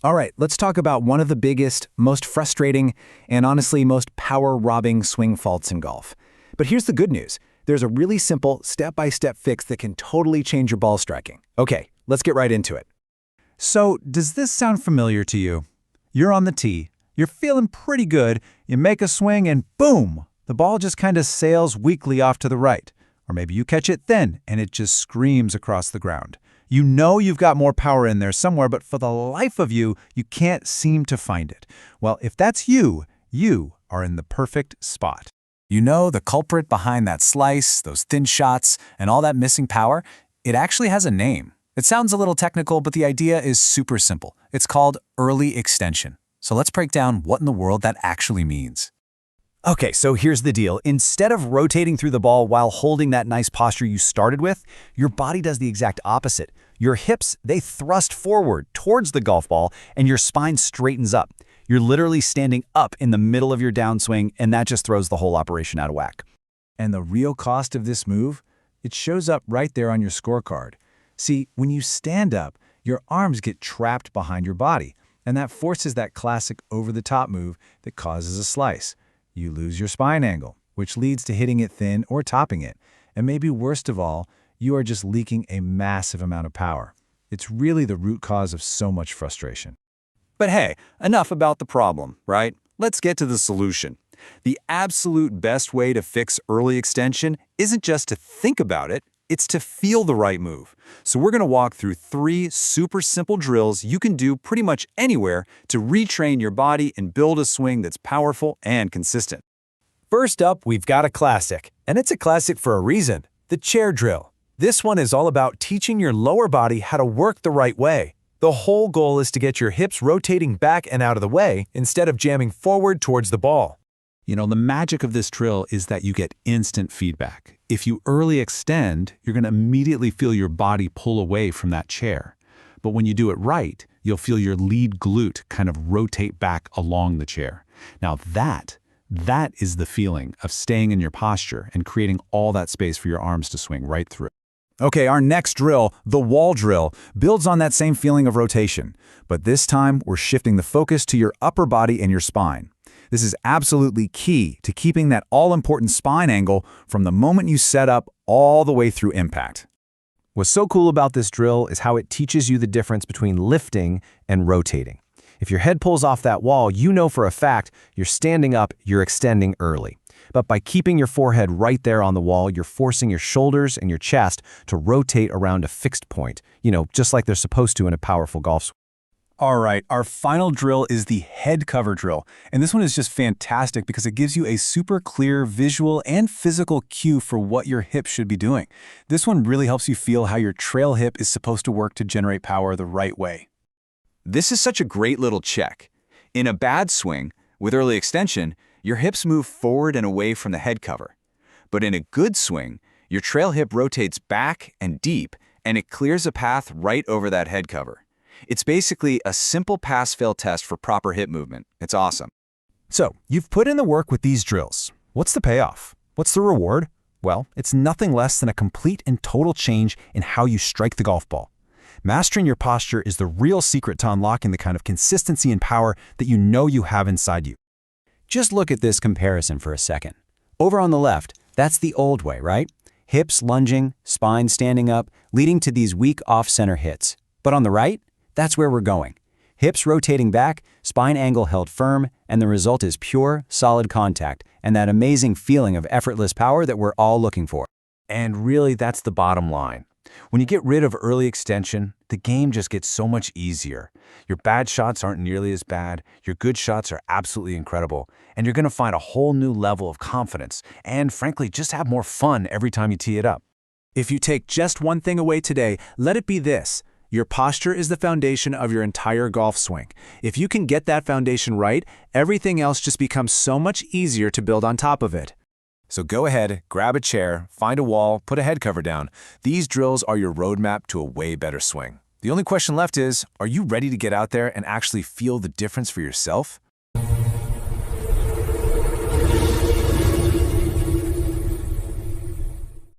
All right, let's talk about one of the biggest, most frustrating, and honestly most power-robbing swing faults in golf. But here's the good news. There's a really simple, step-by-step fix that can totally change your ball striking. Okay, let's get right into it. So, does this sound familiar to you? You're on the tee, you're feeling pretty good, you make a swing and boom! The ball just kind of sails weakly off to the right. Or maybe you catch it thin and it just screams across the ground. You know you've got more power in there somewhere, but for the life of you, you can't seem to find it. Well, if that's you, you are in the perfect spot. You know the culprit behind that slice, those thin shots, and all that missing power? It actually has a name. It sounds a little technical, but the idea is super simple. It's called early extension. So let's break down what in the world that actually means. Okay, so here's the deal. Instead of rotating through the ball while holding that nice posture you started with, your body does the exact opposite. Your hips, they thrust forward towards the golf ball, and your spine straightens up. You're literally standing up in the middle of your downswing, and that just throws the whole operation out of whack. And the real cost of this move? It shows up right there on your scorecard. See, when you stand up, your arms get trapped behind your body, and that forces that classic over-the-top move that causes a slice. You lose your spine angle, which leads to hitting it thin or topping it. And maybe worst of all, you are just leaking a massive amount of power. It's really the root cause of so much frustration. But hey, enough about the problem, right? Let's get to the solution. The absolute best way to fix early extension isn't just to think about it, it's to feel the right move. So we're going to walk through 3 super simple drills you can do pretty much anywhere to retrain your body and build a swing that's powerful and consistent. First up, we've got a classic, and it's a classic for a reason, the chair drill. This one is all about teaching your lower body how to work the right way. The whole goal is to get your hips rotating back and out of the way instead of jamming forward towards the ball. You know, the magic of this drill is that you get instant feedback. If you early extend, you're going to immediately feel your body pull away from that chair. But when you do it right, you'll feel your lead glute kind of rotate back along the chair. Now that is the feeling of staying in your posture and creating all that space for your arms to swing right through. Okay, our next drill, the wall drill, builds on that same feeling of rotation. But this time, we're shifting the focus to your upper body and your spine. This is absolutely key to keeping that all-important spine angle from the moment you set up all the way through impact. What's so cool about this drill is how it teaches you the difference between lifting and rotating. If your head pulls off that wall, you know for a fact you're standing up, you're extending early. But by keeping your forehead right there on the wall, you're forcing your shoulders and your chest to rotate around a fixed point, just like they're supposed to in a powerful golf swing. All right, our final drill is the head cover drill. And this one is just fantastic because it gives you a super clear visual and physical cue for what your hip should be doing. This one really helps you feel how your trail hip is supposed to work to generate power the right way. This is such a great little check. In a bad swing, with early extension, your hips move forward and away from the head cover. But in a good swing, your trail hip rotates back and deep, and it clears a path right over that head cover. It's basically a simple pass-fail test for proper hip movement. It's awesome. So, you've put in the work with these drills. What's the payoff? What's the reward? Well, it's nothing less than a complete and total change in how you strike the golf ball. Mastering your posture is the real secret to unlocking the kind of consistency and power that you know you have inside you. Just look at this comparison for a second. Over on the left, that's the old way, right? Hips lunging, spine standing up, leading to these weak off-center hits. But on the right, that's where we're going. Hips rotating back, spine angle held firm, and the result is pure, solid contact and that amazing feeling of effortless power that we're all looking for. And really, that's the bottom line. When you get rid of early extension, the game just gets so much easier. Your bad shots aren't nearly as bad, your good shots are absolutely incredible, and you're going to find a whole new level of confidence and, frankly, just have more fun every time you tee it up. If you take just one thing away today, let it be this. Your posture is the foundation of your entire golf swing. If you can get that foundation right, everything else just becomes so much easier to build on top of it. So go ahead, grab a chair, find a wall, put a head cover down. These drills are your roadmap to a way better swing. The only question left is, are you ready to get out there and actually feel the difference for yourself?